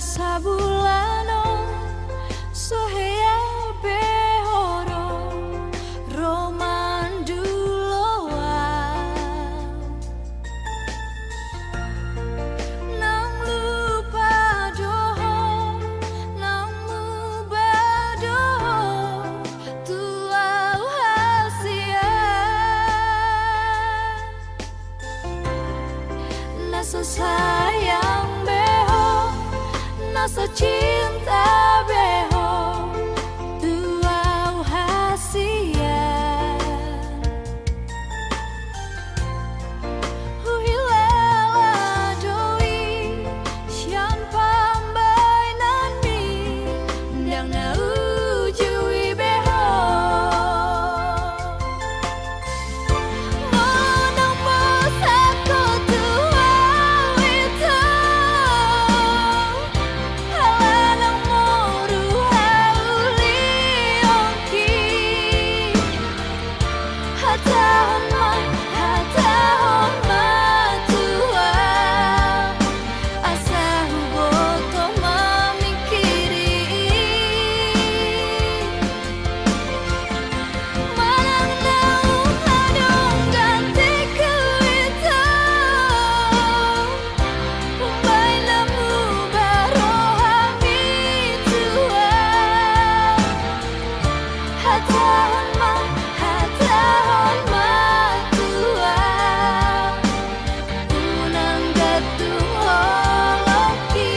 sabulano sohea behoro romanduloa nang lupa doho nang mubadoho tuau hasia nasa sayang beho nasa cinta beho tuau hasia huhilela doi siampambai nani ndang na ujui beho monang masako tuau itu halanang moru hauli ongki hatahon ma tua asa huboto mamikiri manang naung hadong gantiku itu umbai namu barohami tua hatahon ma tua unang gatung holoki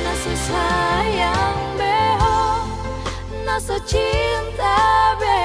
nasa sayang beho nasa cinta beho